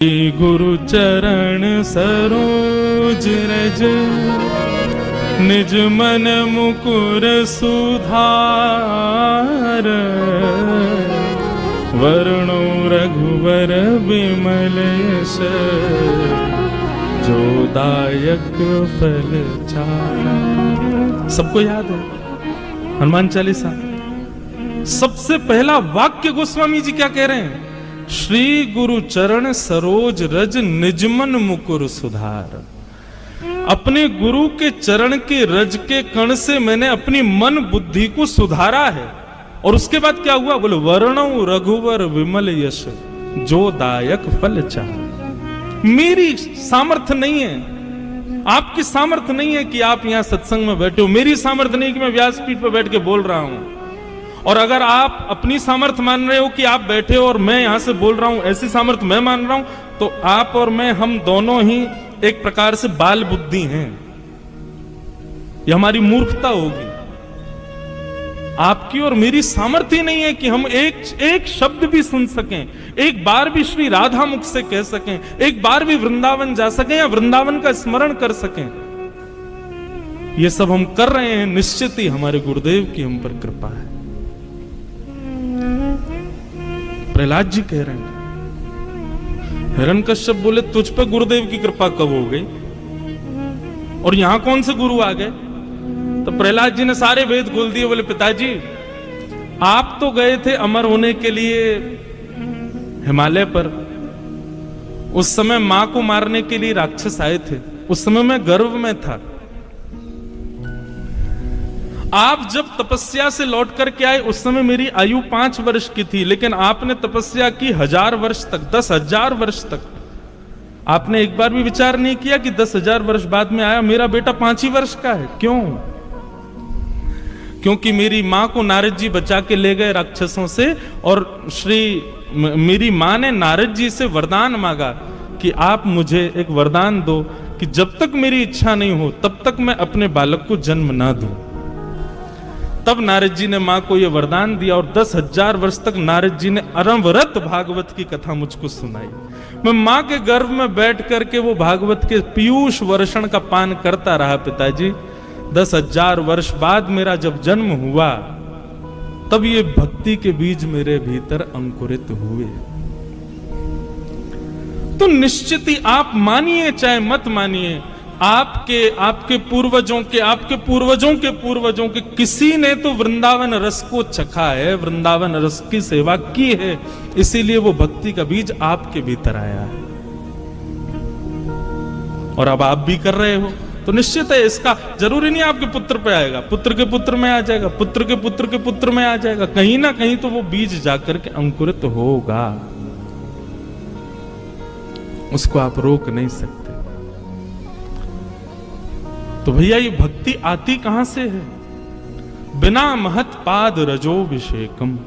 गुरु चरण सरोज रज निज मन मुकुर सुधार वरणो रघुवर विमल यश जो दायक फल चारा। सबको याद है हनुमान चालीसा। सबसे पहला वाक्य गोस्वामी जी क्या कह रहे हैं? श्री गुरु चरण सरोज रज निजमन मुकुर सुधार। अपने गुरु के चरण के रज के कण से मैंने अपनी मन बुद्धि को सुधारा है। और उसके बाद क्या हुआ? बोले वर्णो रघुवर विमल यश जो दायक फल चाह। मेरी सामर्थ्य नहीं है, आपकी सामर्थ्य नहीं है कि आप यहां सत्संग में बैठे हो। मेरी सामर्थ्य नहीं कि मैं व्यासपीठ पर बैठ के बोल रहा हूं। और अगर आप अपनी सामर्थ्य मान रहे हो कि आप बैठे हो और मैं यहां से बोल रहा हूं, ऐसी सामर्थ्य मैं मान रहा हूं, तो आप और मैं, हम दोनों ही एक प्रकार से बाल बुद्धि हैं। यह हमारी मूर्खता होगी। आपकी और मेरी सामर्थ्य नहीं है कि हम एक शब्द भी सुन सकें, एक बार भी श्री राधा मुख से कह सकें, एक बार भी वृंदावन जा सकें या वृंदावन का स्मरण कर सकें। ये सब हम कर रहे हैं, निश्चित ही हमारे गुरुदेव की हम पर कृपा है। प्रहलाद जी कह रहे हैं, हिरण्यकश्यप बोले तुझ पर गुरुदेव की कृपा कब हो गई और यहां कौन से गुरु आ गए? तो प्रहलाद जी ने सारे वेद खोल दिए। बोले पिताजी, आप तो गए थे अमर होने के लिए हिमालय पर। उस समय मां को मारने के लिए राक्षस आए थे। उस समय मैं गर्भ में था। आप जब तपस्या से लौट करके आए उस समय मेरी आयु 5 वर्ष की थी, लेकिन आपने तपस्या की 1000 वर्ष तक, 10,000 वर्ष तक। आपने एक बार भी विचार नहीं किया कि 10,000 वर्ष बाद में आया मेरा बेटा 5 ही वर्ष का है। क्यों? क्योंकि मेरी मां को नारद जी बचा के ले गए राक्षसों से, और मेरी मां ने नारद जी से वरदान मांगा कि आप मुझे एक वरदान दो कि जब तक मेरी इच्छा नहीं हो तब तक मैं अपने बालक को जन्म ना दूं। तब नारद जी ने मां को यह वरदान दिया और 10,000 वर्ष तक नारद जी ने अनवरत भागवत की कथा मुझको सुनाई। मैं मां के गर्भ में बैठ करके वो भागवत के पीयूष वर्षण का पान करता रहा पिताजी। 10,000 वर्ष बाद मेरा जब जन्म हुआ तब ये भक्ति के बीज मेरे भीतर अंकुरित हुए। तो निश्चित ही आप मानिए चाहे मत मानिए, आपके पूर्वजों के किसी ने तो वृंदावन रस को चखा है, वृंदावन रस की सेवा की है, इसीलिए वो भक्ति का बीज आपके भीतर आया है। और अब आप भी कर रहे हो तो निश्चित है, इसका जरूरी नहीं आपके पुत्र पे आएगा, पुत्र के पुत्र में आ जाएगा, पुत्र के पुत्र के पुत्र में आ जाएगा। कहीं ना कहीं तो वो बीज जाकर के अंकुरित होगा, उसको आप रोक नहीं सकते। तो भैया ये भक्ति आती कहां से है? बिना महत पाद रजोभिषेकम।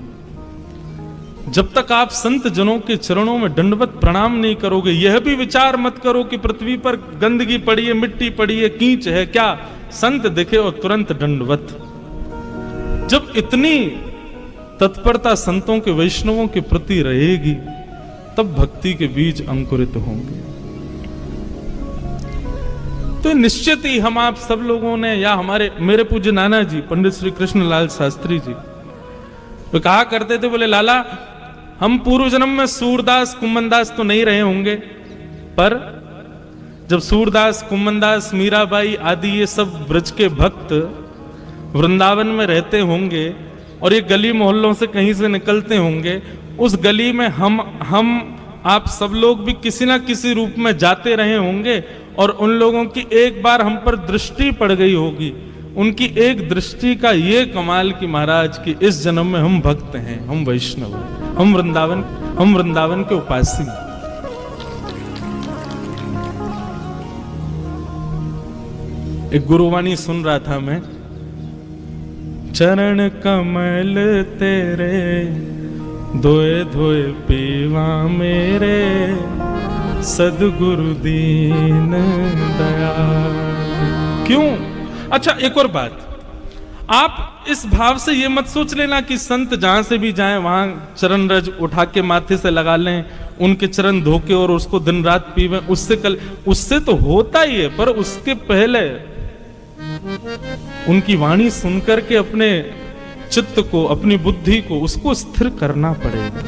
जब तक आप संत जनों के चरणों में दंडवत प्रणाम नहीं करोगे, यह भी विचार मत करो कि पृथ्वी पर गंदगी पड़ी है, मिट्टी पड़ी है, कीच है, क्या संत दिखे और तुरंत दंडवत। जब इतनी तत्परता संतों के, वैष्णवों के प्रति रहेगी तब भक्ति के बीज अंकुरित होंगे। तो निश्चित ही हम आप सब लोगों ने, या मेरे पूज्य नाना जी पंडित श्री कृष्णलाल शास्त्री जी, वो कहा करते थे, बोले लाला हम पूर्व जन्म में सूरदास कुम्मनदास तो नहीं रहे होंगे, पर जब सूरदास कुम्मनदास मीराबाई आदि ये सब ब्रज के भक्त वृंदावन में रहते होंगे और ये गली मोहल्लों से कहीं से निकलते होंगे, उस गली में हम आप सब लोग भी किसी ना किसी रूप में जाते रहे होंगे और उन लोगों की एक बार हम पर दृष्टि पड़ गई होगी। उनकी एक दृष्टि का ये कमाल कि महाराज कि इस जन्म में हम भक्त हैं, हम वैष्णव हैं, हम वृंदावन के उपासी। एक गुरुवाणी सुन रहा था मैं, चरण कमल तेरे धोए धोए पीवा मेरे सदगुरु दीन दयाल। क्यों? अच्छा एक और बात, आप आप इस भाव से ये मत सोच लेना कि संत जहां से भी जाएं वहां चरण रज उठा के माथे से लगा लें, उनके चरण धोके और उसको दिन रात पीवें, उससे तो होता ही है, पर उसके पहले उनकी वाणी सुनकर के अपने चित्त को, अपनी बुद्धि को, उसको स्थिर करना पड़ेगा,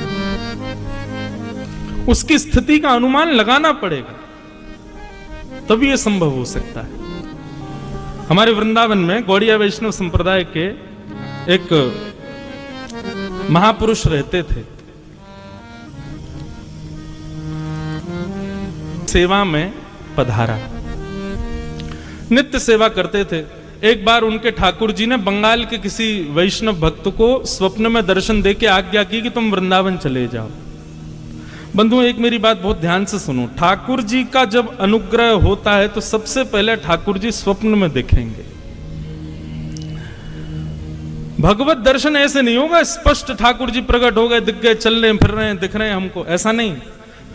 उसकी स्थिति का अनुमान लगाना पड़ेगा, तभी यह संभव हो सकता है। हमारे वृंदावन में गौड़िया वैष्णव संप्रदाय के एक महापुरुष रहते थे, सेवा में पधारा, नित्य सेवा करते थे। एक बार उनके ठाकुर जी ने बंगाल के किसी वैष्णव भक्त को स्वप्न में दर्शन देके आज्ञा की कि तुम वृंदावन चले जाओ। बंधुओं, एक मेरी बात बहुत ध्यान से सुनो, ठाकुर जी का जब अनुग्रह होता है तो सबसे पहले ठाकुर जी स्वप्न में दिखेंगे। भगवत दर्शन ऐसे नहीं होगा स्पष्ट ठाकुर जी प्रकट हो गए, दिख गए, चल रहे फिर रहे हैं, दिख रहे हैं हमको, ऐसा नहीं।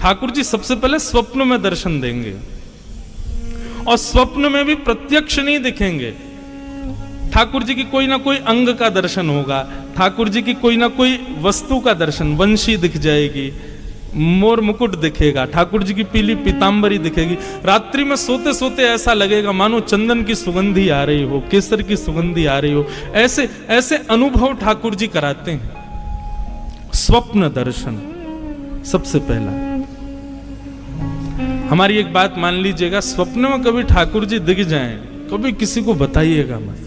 ठाकुर जी सबसे पहले स्वप्न में दर्शन देंगे, और स्वप्न में भी प्रत्यक्ष नहीं दिखेंगे। ठाकुर जी की कोई ना कोई अंग का दर्शन होगा, ठाकुर जी की कोई ना कोई वस्तु का दर्शन, वंशी दिख जाएगी, मोर मुकुट दिखेगा, ठाकुर जी की पीली पीतांबरी दिखेगी। रात्रि में सोते सोते ऐसा लगेगा मानो चंदन की सुगंधी आ रही हो, केसर की सुगंधी आ रही हो। ऐसे ऐसे अनुभव ठाकुर जी कराते हैं। स्वप्न दर्शन सबसे पहला। हमारी एक बात मान लीजिएगा, स्वप्न में कभी ठाकुर जी दिख जाएं, कभी किसी को बताइएगा मत।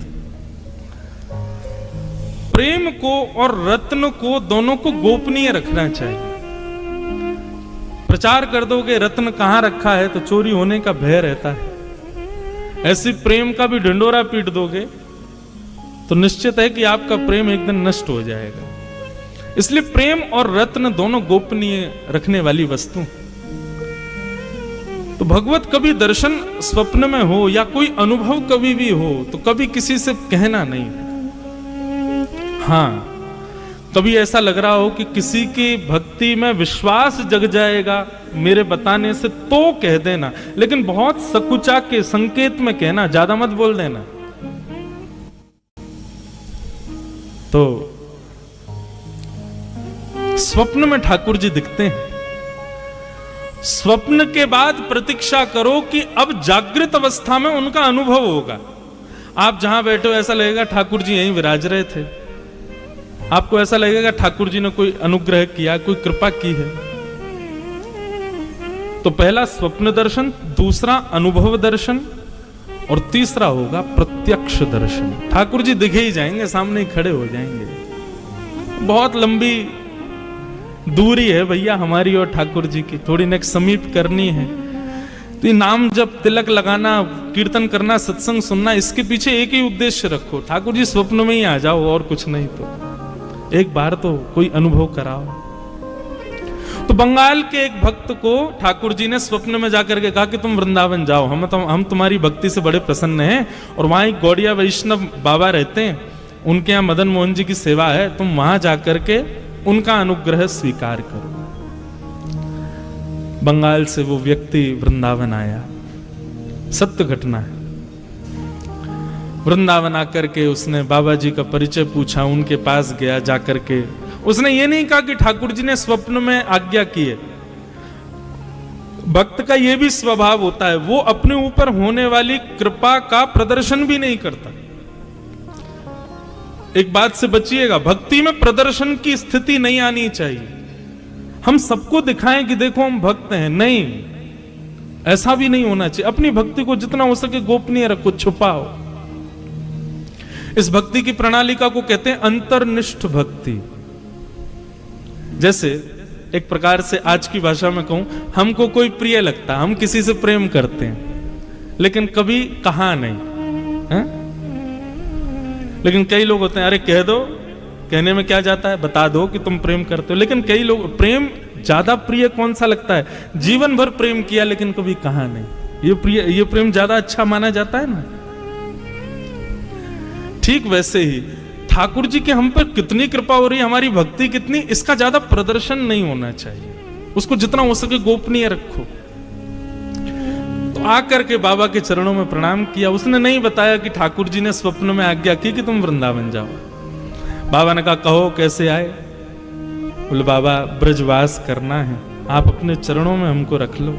प्रेम को और रत्न को दोनों को गोपनीय रखना चाहिए। प्रचार कर दोगे रत्न कहां रखा है तो चोरी होने का भय रहता है। ऐसी प्रेम का भी ढिंडोरा पीट दोगे तो निश्चित है कि आपका प्रेम एक दिन नष्ट हो जाएगा। इसलिए प्रेम और रत्न दोनों गोपनीय रखने वाली वस्तु। तो भगवत कभी दर्शन स्वप्न में हो या कोई अनुभव कभी भी हो तो कभी किसी से कहना नहीं। हाँ, कभी ऐसा लग रहा हो कि किसी की भक्ति में विश्वास जग जाएगा मेरे बताने से, तो कह देना, लेकिन बहुत सकुचा के संकेत में कहना, ज्यादा मत बोल देना। तो स्वप्न में ठाकुर जी दिखते हैं। स्वप्न के बाद प्रतीक्षा करो कि अब जागृत अवस्था में उनका अनुभव होगा। आप जहां बैठे हो ऐसा लगेगा ठाकुर जी यहीं विराज रहे थे, आपको ऐसा लगेगा ठाकुर जी ने कोई अनुग्रह किया, कोई कृपा की है। तो पहला स्वप्न दर्शन, दूसरा अनुभव दर्शन, और तीसरा होगा प्रत्यक्ष दर्शन। ठाकुर जी दिखे ही जाएंगे, सामने ही खड़े हो जाएंगे। बहुत लंबी दूरी है भैया हमारी और ठाकुर जी की, थोड़ी नेक समीप करनी है। तो ये नाम जब तिलक लगाना, कीर्तन करना, सत्संग सुनना, इसके पीछे एक ही उद्देश्य रखो, ठाकुर जी स्वप्न में ही आ जाओ, और कुछ नहीं। तो एक बार तो कोई अनुभव कराओ। तो बंगाल के एक भक्त को ठाकुर जी ने स्वप्न में जाकर के कहा कि तुम वृंदावन जाओ, हम तुम्हारी भक्ति से बड़े प्रसन्न हैं, और वहां एक गौड़िया वैष्णव बाबा रहते हैं, उनके यहाँ मदन मोहन जी की सेवा है, तुम वहां जाकर के उनका अनुग्रह स्वीकार करो। बंगाल से वो व्यक्ति वृंदावन आया, सत्य घटना है। वृंदावन आकर के उसने बाबा जी का परिचय पूछा, उनके पास गया, जाकर के उसने ये नहीं कहा कि ठाकुर जी ने स्वप्न में आज्ञा की है। भक्त का ये भी स्वभाव होता है, वो अपने ऊपर होने वाली कृपा का प्रदर्शन भी नहीं करता। एक बात से बचिएगा, भक्ति में प्रदर्शन की स्थिति नहीं आनी चाहिए। हम सबको दिखाएं कि देखो हम भक्त हैं, नहीं, ऐसा भी नहीं होना चाहिए। अपनी भक्ति को जितना हो सके गोपनीय रखो, छुपाओ। इस भक्ति की प्रणालिका को कहते हैं अंतर्निष्ठ भक्ति। जैसे एक प्रकार से आज की भाषा में कहूं, हमको कोई प्रिय लगता, हम किसी से प्रेम करते हैं, लेकिन कभी कहा नहीं है? लेकिन कई लोग होते हैं, अरे कह दो, कहने में क्या जाता है, बता दो कि तुम प्रेम करते हो। लेकिन कई लोग, प्रेम ज्यादा प्रिय कौन सा लगता है, जीवन भर प्रेम किया लेकिन कभी कहा नहीं, ये प्रेम ज्यादा अच्छा माना जाता है ना। ठीक वैसे ही ठाकुर जी के हम पर कितनी कृपा हो रही है, हमारी भक्ति कितनी, इसका ज्यादा प्रदर्शन नहीं होना चाहिए। उसको जितना हो सके गोपनीय रखो। तो आकर के बाबा के चरणों में प्रणाम किया। उसने नहीं बताया कि ठाकुर जी ने स्वप्न में आज्ञा की कि तुम वृंदावन जाओ। बाबा ने कहा कहो कैसे आए? बोले बाबा ब्रजवास करना है, आप अपने चरणों में हमको रख लो।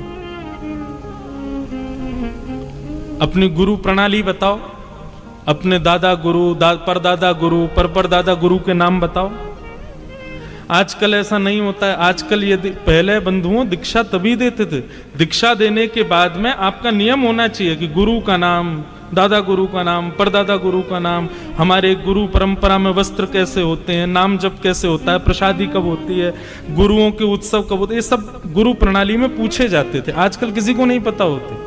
अपनी गुरु प्रणाली बताओ, अपने दादा गुरु, परदादा गुरु, परदादा गुरु के नाम बताओ। आजकल ऐसा नहीं होता है। आजकल यदि पहले बंधुओं दीक्षा तभी देते थे, दीक्षा देने के बाद में आपका नियम होना चाहिए कि गुरु का नाम, दादा गुरु का नाम, परदादा गुरु का नाम, हमारे गुरु परंपरा में वस्त्र कैसे होते हैं, नाम जप कैसे होता है, प्रसादी कब होती है, गुरुओं के उत्सव कब होते हैं, ये सब गुरु प्रणाली में पूछे जाते थे। आजकल किसी को नहीं पता होते।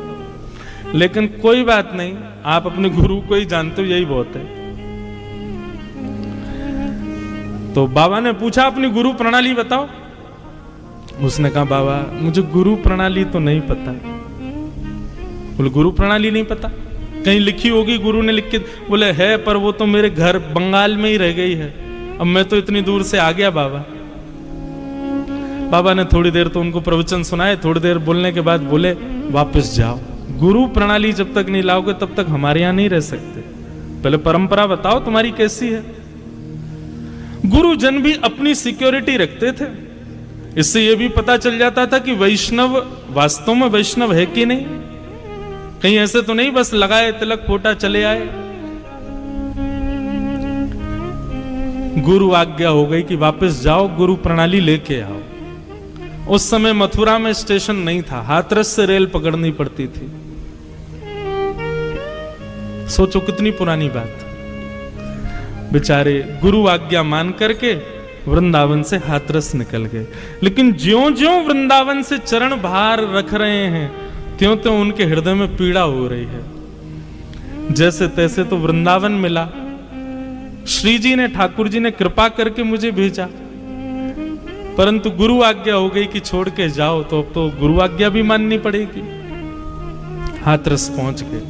लेकिन कोई बात नहीं, आप अपने गुरु को ही जानते हो, यही बहुत है। तो बाबा ने पूछा अपनी गुरु प्रणाली बताओ। उसने कहा बाबा मुझे गुरु प्रणाली तो नहीं पता। बोले गुरु प्रणाली नहीं पता? कहीं लिखी होगी, गुरु ने लिख के? बोले है, पर वो तो मेरे घर बंगाल में ही रह गई है, अब मैं तो इतनी दूर से आ गया बाबा। बाबा ने थोड़ी देर तो उनको प्रवचन सुनाए, थोड़ी देर बोलने के बाद बोले वापस जाओ, गुरु प्रणाली जब तक नहीं लाओगे तब तक हमारे यहां नहीं रह सकते। पहले परंपरा बताओ तुम्हारी कैसी है। गुरुजन भी अपनी सिक्योरिटी रखते थे। इससे यह भी पता चल जाता था कि वैष्णव वास्तव में वैष्णव है कि नहीं। कहीं ऐसे तो नहीं बस लगाए तिलक फोटा चले आए। गुरु आज्ञा हो गई कि वापस जाओ, गुरु प्रणाली लेके आओ। उस समय मथुरा में स्टेशन नहीं था, हाथरस से रेल पकड़नी पड़ती थी। सोचो कितनी पुरानी बात। बेचारे गुरु आज्ञा मान करके वृंदावन से हाथरस निकल गए। लेकिन ज्यों ज्यों वृंदावन से चरण बाहर रख रहे हैं, त्यों त्यों उनके हृदय में पीड़ा हो रही है। जैसे तैसे तो वृंदावन मिला, श्री जी ने, ठाकुर जी ने कृपा करके मुझे भेजा, परंतु गुरु आज्ञा हो गई कि छोड़ के जाओ, तो अब तो गुरु आज्ञा भी माननी पड़ेगी। हाथरस पहुंच गए।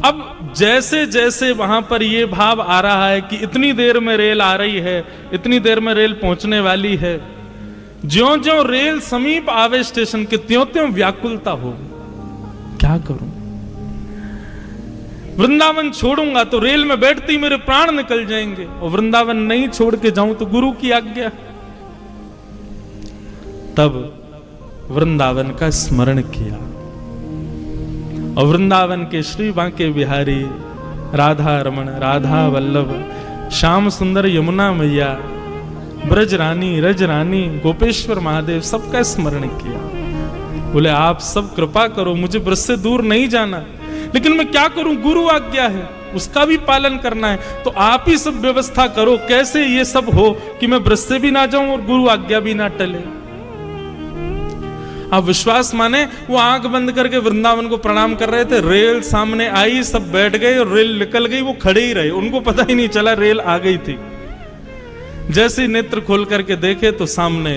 अब जैसे जैसे वहां पर ये भाव आ रहा है कि इतनी देर में रेल आ रही है, इतनी देर में रेल पहुंचने वाली है, ज्यों ज्यों रेल समीप आवे स्टेशन के, त्यों त्यों व्याकुलता हो। क्या करूं? वृंदावन छोड़ूंगा तो रेल में बैठते ही मेरे प्राण निकल जाएंगे, और वृंदावन नहीं छोड़ के जाऊं तो गुरु की आज्ञा। तब वृंदावन का स्मरण किया, और वृंदावन के श्री बांके बिहारी, राधा रमण, राधा वल्लभ, श्याम सुंदर, यमुना मैया, ब्रज रानी, रज रानी, गोपेश्वर महादेव, सबका स्मरण किया। बोले आप सब कृपा करो, मुझे ब्रज से दूर नहीं जाना, लेकिन मैं क्या करूं, गुरु आज्ञा है, उसका भी पालन करना है, तो आप ही सब व्यवस्था करो, कैसे ये सब हो कि मैं ब्रज से भी ना जाऊं और गुरु आज्ञा भी ना टले। आप विश्वास माने, वो आंख बंद करके वृंदावन को प्रणाम कर रहे थे, रेल सामने आई, सब बैठ गए और रेल निकल गई, वो खड़े ही रहे, उनको पता ही नहीं चला रेल आ गई थी। जैसे ही नेत्र खोल करके देखे तो सामने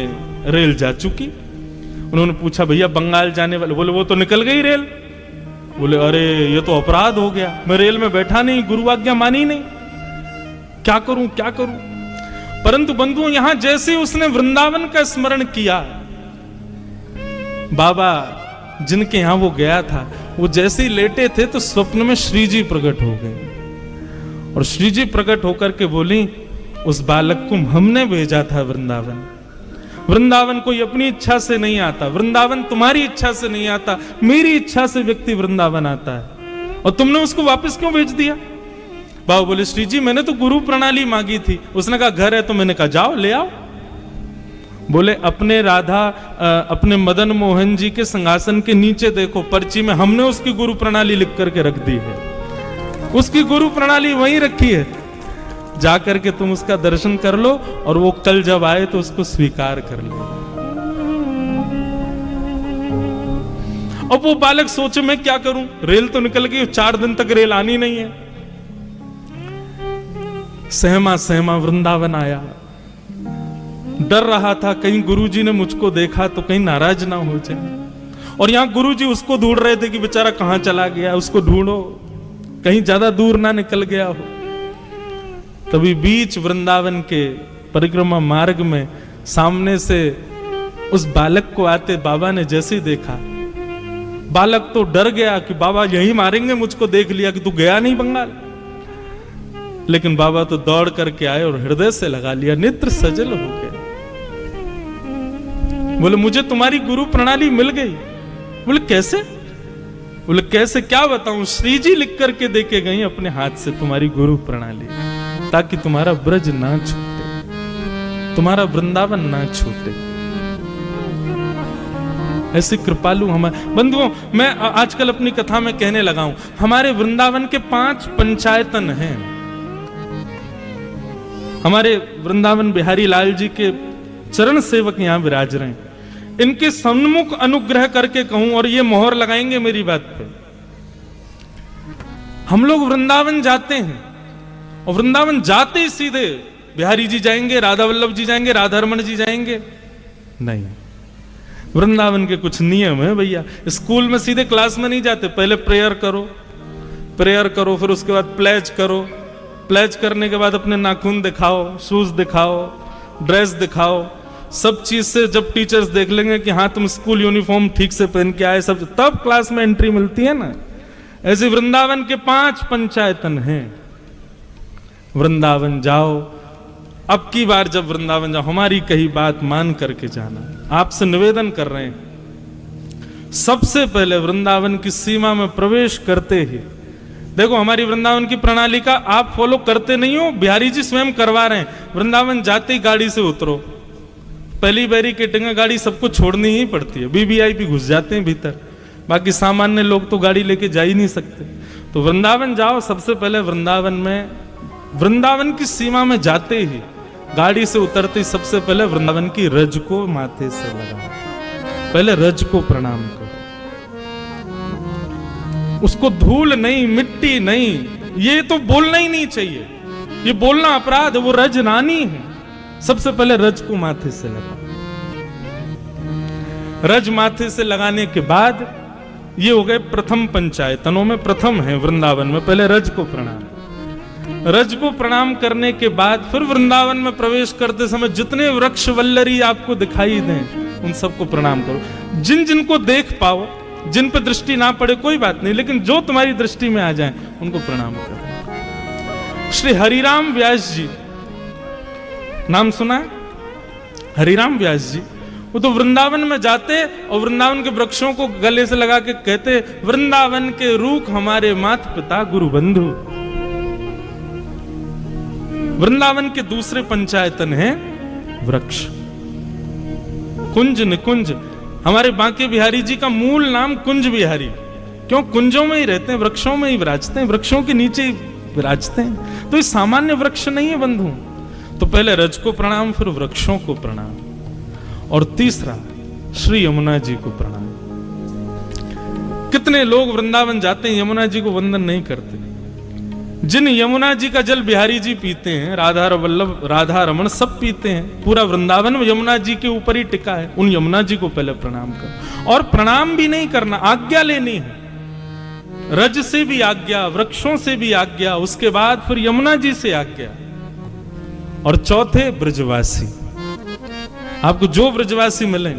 रेल जा चुकी। उन्होंने पूछा भैया बंगाल जाने वाले? बोले वो तो निकल गई रेल। बोले अरे ये तो अपराध हो गया, मैं रेल में बैठा नहीं, गुरु आज्ञा मानी नहीं, क्या करूं क्या करूं। परंतु बंधुओं, यहां जैसे उसने वृंदावन का स्मरण किया, बाबा जिनके यहां वो गया था, वो जैसे ही लेटे थे तो स्वप्न में श्री जी प्रकट हो गए, और श्री जी प्रकट होकर के बोली उस बालक को हमने भेजा था वृंदावन। वृंदावन कोई अपनी इच्छा से नहीं आता, वृंदावन तुम्हारी इच्छा से नहीं आता, मेरी इच्छा से व्यक्ति वृंदावन आता है, और तुमने उसको वापस क्यों भेज दिया? बाबा बोले श्री जी मैंने तो गुरु प्रणाली मांगी थी। उसने कहा घर है, तो मैंने कहा जाओ ले आओ। बोले अपने राधा, अपने मदन मोहन जी के सिंहासन के नीचे देखो पर्ची में हमने उसकी गुरु प्रणाली लिख करके रख दी है, उसकी गुरु प्रणाली वहीं रखी है, जाकर के तुम उसका दर्शन कर लो, और वो कल जब आए तो उसको स्वीकार कर लो। अब वो बालक सोचे मैं क्या करूं, रेल तो निकल गई, 4 दिन तक रेल आनी नहीं है। सहमा सहमा वृंदावन आया, डर रहा था कहीं गुरुजी ने मुझको देखा तो कहीं नाराज ना हो जाए, और यहां गुरुजी उसको ढूंढ रहे थे कि बेचारा कहां चला गया, उसको ढूंढो, कहीं ज्यादा दूर ना निकल गया हो। तभी बीच वृंदावन के परिक्रमा मार्ग में सामने से उस बालक को आते बाबा ने जैसे ही देखा, बालक तो डर गया कि बाबा यही मारेंगे, मुझको देख लिया कि तू गया नहीं बंगाल। लेकिन बाबा तो दौड़ करके आए और हृदय से लगा लिया, नेत्र सजल हो गए। बोले मुझे तुम्हारी गुरु प्रणाली मिल गई। बोले कैसे? बोले कैसे क्या बताऊं, श्री जी लिख करके देके गई अपने हाथ से तुम्हारी गुरु प्रणाली, ताकि तुम्हारा ब्रज ना छूटे, तुम्हारा वृंदावन ना छूटे। ऐसे कृपालु हमारे बंधुओं, मैं आजकल अपनी कथा में कहने लगा हूं, हमारे वृंदावन के 5 पंचायतन हैं। हमारे वृंदावन बिहारी लाल जी के चरण सेवक यहां विराज रहे हैं। इनके सन्मुख अनुग्रह करके कहूं, और ये मोहर लगाएंगे मेरी बात पे, हम लोग वृंदावन जाते हैं और वृंदावन जाते ही सीधे बिहारी जी जाएंगे, राधा वल्लभ जी जाएंगे, राधा रमण जी जाएंगे, नहीं। वृंदावन के कुछ नियम है भैया। स्कूल में सीधे क्लास में नहीं जाते, पहले प्रेयर करो, फिर उसके बाद प्लेज करो, प्लेज करने के बाद अपने नाखून दिखाओ, शूज दिखाओ, ड्रेस दिखाओ, सब चीज से जब टीचर्स देख लेंगे कि हाँ तुम स्कूल यूनिफॉर्म ठीक से पहन के आए, सब तब क्लास में एंट्री मिलती है ना। ऐसे वृंदावन के 5 पंचायतन हैं। वृंदावन जाओ, अब की बार जब वृंदावन जाओ हमारी कही बात मान करके जाना। आपसे निवेदन कर रहे हैं, सबसे पहले वृंदावन की सीमा में प्रवेश करते ही देखो, हमारी वृंदावन की प्रणाली का आप फॉलो करते नहीं हो, बिहारी जी स्वयं करवा रहे हैं। वृंदावन जाते ही गाड़ी से उतरो, पहली बैरिकेडिंग गाड़ी सबको छोड़नी ही पड़ती है, वीवीआईपी घुस जाते हैं भीतर, बाकी सामान्य लोग तो गाड़ी लेके जा ही नहीं सकते। तो वृंदावन जाओ, सबसे पहले वृंदावन की सीमा में जाते ही गाड़ी से उतरते ही सबसे पहले वृंदावन की रज को माथे से लगाओ, पहले रज को प्रणाम करो। उसको धूल नहीं, मिट्टी नहीं, ये तो बोलना ही नहीं चाहिए, ये बोलना अपराध है, वो रज रानी है। सबसे पहले रज को माथे से लगा, रज माथे से लगाने के बाद ये हो गए प्रथम पंचायतनों में प्रथम है वृंदावन में, पहले रज को प्रणाम। रज को प्रणाम करने के बाद फिर वृंदावन में प्रवेश करते समय जितने वृक्ष वल्लरी आपको दिखाई दें उन सबको प्रणाम करो। जिन जिनको देख पाओ, जिन पे दृष्टि ना पड़े कोई बात नहीं, लेकिन जो तुम्हारी दृष्टि में आ जाए उनको प्रणाम करो। श्री हरिराम व्यास जी, नाम सुना है? हरिराम व्यास जी, वो तो वृंदावन में जाते और वृंदावन के वृक्षों को गले से लगा के कहते, वृंदावन के रूख हमारे माता पिता गुरु बंधु। वृंदावन के दूसरे पंचायतन है वृक्ष, कुंज निकुंज। हमारे बांके बिहारी जी का मूल नाम कुंज बिहारी, क्यों? कुंजों में ही रहते हैं, वृक्षों में ही विराजते हैं, वृक्षों के नीचे ही विराजते हैं। तो ये सामान्य वृक्ष नहीं है बंधु। तो पहले रज को प्रणाम, फिर वृक्षों को प्रणाम, और तीसरा श्री यमुना जी को प्रणाम। कितने लोग वृंदावन जाते हैं यमुना जी को वंदन नहीं करते। जिन यमुना जी का जल बिहारी जी पीते हैं, राधा वल्लभ, राधा रमण सब पीते हैं, पूरा वृंदावन में यमुना जी के ऊपर ही टिका है। उन यमुना जी को पहले प्रणाम करो, और प्रणाम भी नहीं करना, आज्ञा लेनी है। रज से भी आज्ञा, वृक्षों से भी आज्ञा, उसके बाद फिर यमुना जी से आज्ञा। और चौथे ब्रजवासी, आपको जो ब्रजवासी मिले,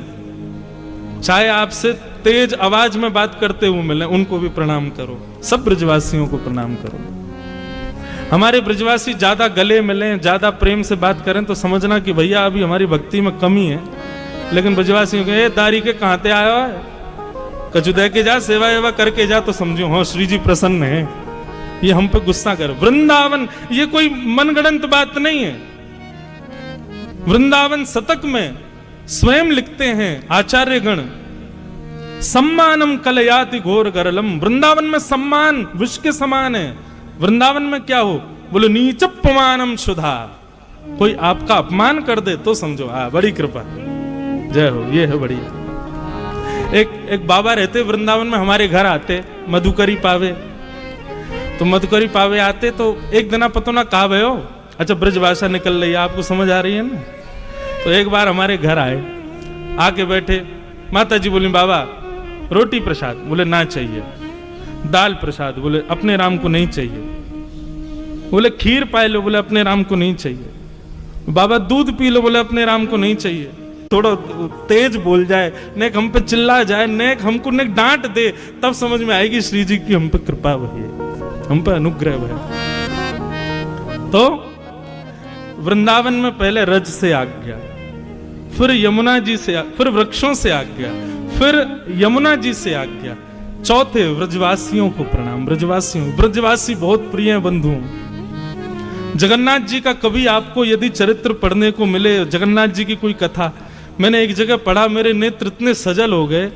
चाहे आपसे तेज आवाज में बात करते हुए मिले, उनको भी प्रणाम करो। सब ब्रजवासियों को प्रणाम करो। हमारे ब्रजवासी ज्यादा गले मिले, ज्यादा प्रेम से बात करें तो समझना कि भैया अभी हमारी भक्ति में कमी है। लेकिन ब्रजवासियों के दारी के कहां ते आया है, कछु दे के जा, सेवा एवा करके जा, तो समझो हाँ श्री जी प्रसन्न है, ये हम पे गुस्सा कर। वृंदावन ये कोई मनगढ़ंत बात नहीं है। वृंदावन शतक में स्वयं लिखते हैं आचार्य गण, सम्मानम कलयाति घोर गरलम। वृंदावन में सम्मान विष के समान है। वृंदावन में क्या हो, बोलो नीचपमानम सुधा। कोई आपका अपमान कर दे तो समझो हाँ बड़ी कृपा, जय हो, ये है बढ़िया। एक बाबा रहते वृंदावन में, हमारे घर आते मधुकरी पावे, तो मधुकरी पावे आते तो एक दिन पतो ना कहा भयो, अच्छा ब्रज भाषा निकल रही है, आपको समझ आ रही है ना। तो एक बार हमारे घर आए, आके बैठे, माता जी बोली बाबा रोटी प्रसाद, बोले ना चाहिए। दाल प्रसाद, बोले अपने राम को नहीं चाहिए। बोले खीर पाए लो, बोले अपने राम को नहीं चाहिए। बाबा दूध पी लो, बोले अपने राम को नहीं चाहिए। थोड़ा तेज बोल जाए, नेक हम पे चिल्ला जाए, नेक हमको नेक डांट दे, तब समझ में आएगी श्री जी की हम पे कृपा हुई है, हम पे अनुग्रह है। तो वृंदावन में पहले रज से आज्ञा, फिर यमुना जी से, फिर वृक्षों से आज्ञा, फिर यमुना जी से आज्ञा, चौथे व्रजवासियों को प्रणाम। ब्रजवासी बहुत प्रिय बंधु। जगन्नाथ जी का कभी आपको यदि चरित्र पढ़ने को मिले, जगन्नाथ जी की कोई कथा, मैंने एक जगह पढ़ा, मेरे नेत्र इतने सजल हो गए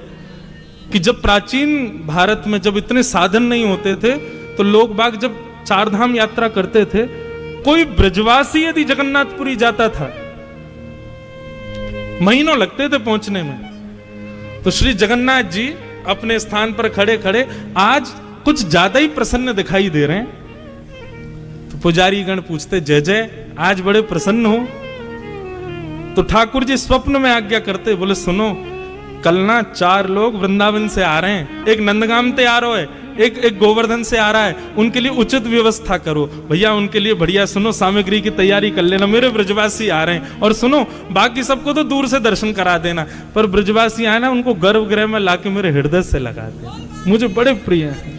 कि जब प्राचीन भारत में जब इतने साधन नहीं होते थे तो लोग बाग जब चार धाम यात्रा करते थे, कोई ब्रजवासी यदि जगन्नाथपुरी जाता था, महीनों लगते थे पहुंचने में। तो श्री जगन्नाथ जी अपने स्थान पर खड़े खड़े आज कुछ ज्यादा ही प्रसन्न दिखाई दे रहे हैं। तो पुजारी गण पूछते, जय जय, आज बड़े प्रसन्न हो। तो ठाकुर जी स्वप्न में आज्ञा करते, बोले सुनो, कल ना 4 लोग वृंदावन से आ रहे हैं, एक नंदगाम से आ रहा है, एक गोवर्धन से आ रहा है, उनके लिए उचित व्यवस्था करो भैया, उनके लिए बढ़िया सुनो सामग्री की तैयारी कर लेना, मेरे ब्रजवासी आ रहे हैं। और सुनो, बाकी सबको तो दूर से दर्शन करा देना, पर ब्रजवासी आए ना, उनको गर्भगृह में लाके मेरे हृदय से लगा देना, मुझे बड़े प्रिय हैं।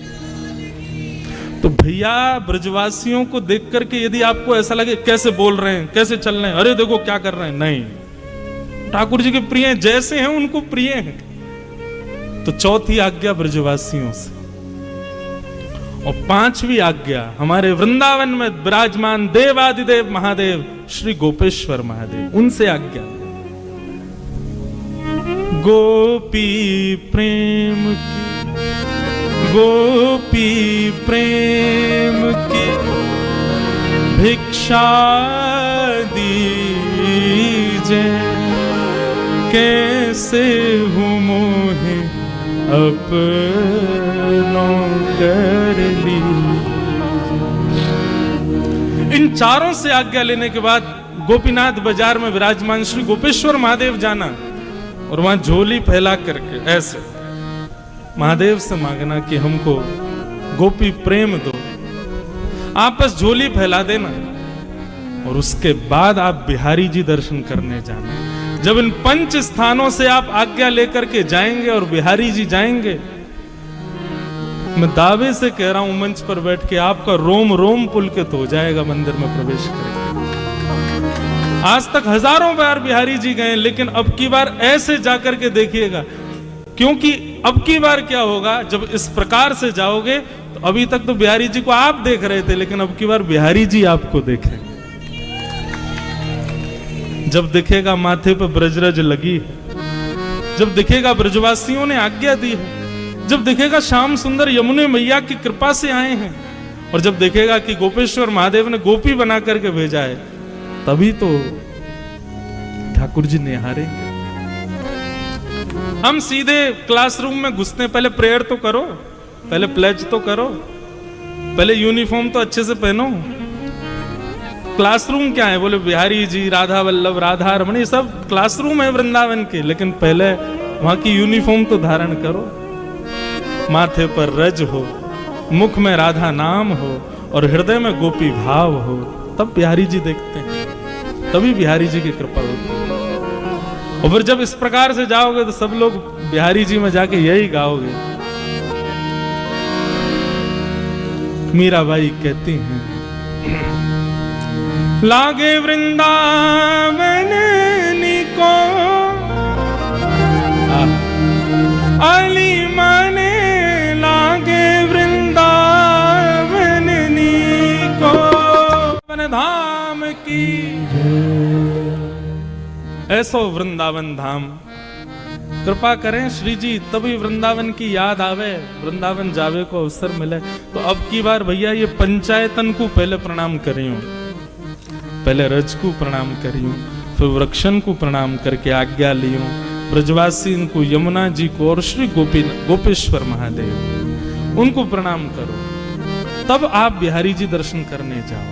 तो भैया ब्रजवासियों को देख करके यदि आपको ऐसा लगे कैसे बोल रहे हैं, कैसे चल रहे हैं, अरे देखो क्या कर रहे हैं, नहीं, ठाकुर जी के प्रिय हैं, जैसे हैं उनको प्रिय हैं। तो चौथी आज्ञा ब्रजवासियों से, और 5वीं आज्ञा हमारे वृंदावन में विराजमान देवादिदेव महादेव श्री गोपेश्वर महादेव, उनसे आज्ञा। गोपी प्रेम की, गोपी प्रेम की भिक्षा दीजे, कैसे हूँ मोहे अपनों कर ली। इन चारों से आज्ञा लेने के बाद गोपीनाथ बाजार में विराजमान श्री गोपेश्वर महादेव जाना, और वहां झोली फैला करके ऐसे महादेव से मांगना कि हमको गोपी प्रेम दो। आप बस झोली फैला देना, और उसके बाद आप बिहारी जी दर्शन करने जाना। जब इन 5 स्थानों से आप आज्ञा लेकर के जाएंगे और बिहारी जी जाएंगे, मैं दावे से कह रहा हूं मंच पर बैठ के, आपका रोम रोम पुलकित हो जाएगा मंदिर में प्रवेश करेंगे। आज तक हजारों बार बिहारी जी गए, लेकिन अब की बार ऐसे जाकर के देखिएगा, क्योंकि अब की बार क्या होगा, जब इस प्रकार से जाओगे तो अभी तक तो बिहारी जी को आप देख रहे थे, लेकिन अब की बार बिहारी जी आपको देखेंगे। जब दिखेगा माथे पर ब्रजरज लगी, जब दिखेगा ब्रजवासियों ने आज्ञा दी है, जब दिखेगा श्याम सुंदर यमुने मैया की कृपा से आए हैं, और जब देखेगा कि गोपेश्वर महादेव ने गोपी बना करके भेजा है, तभी तो ठाकुर जी निहारेंगे। हम सीधे क्लासरूम में घुसते हैं, पहले प्रेयर तो करो, पहले प्लेज तो करो, पहले यूनिफॉर्म तो अच्छे से पहनो। क्लासरूम क्या है, बोले बिहारी जी, राधा वल्लभ, राधा रमण, ये सब क्लासरूम है वृंदावन के, लेकिन पहले वहां की यूनिफॉर्म तो धारण करो, माथे पर रज हो, मुख में राधा नाम हो, और हृदय में गोपी भाव हो, तब बिहारी जी देखते हैं, तभी बिहारी जी की कृपा होती है। और फिर जब इस प्रकार से जाओगे तो सब लोग बिहारी जी में जाके यही गाओगे। मीराबाई कहती हैं, लागे वृंदावन निको अली माने, लागे वृंदावन निको वन धाम की, ऐसो वृंदावन धाम। कृपा करें श्री जी, तभी वृंदावन की याद आवे, वृंदावन जावे को अवसर मिले। तो अब की बार भैया ये पंचायतन को पहले प्रणाम करियो, पहले रज को प्रणाम करियो, फिर वृक्षन को प्रणाम करके आज्ञा लियो, ब्रजवासी को, यमुना जी को, और श्री गोपेश्वर महादेव उनको प्रणाम करो, तब आप बिहारी जी दर्शन करने जाओ।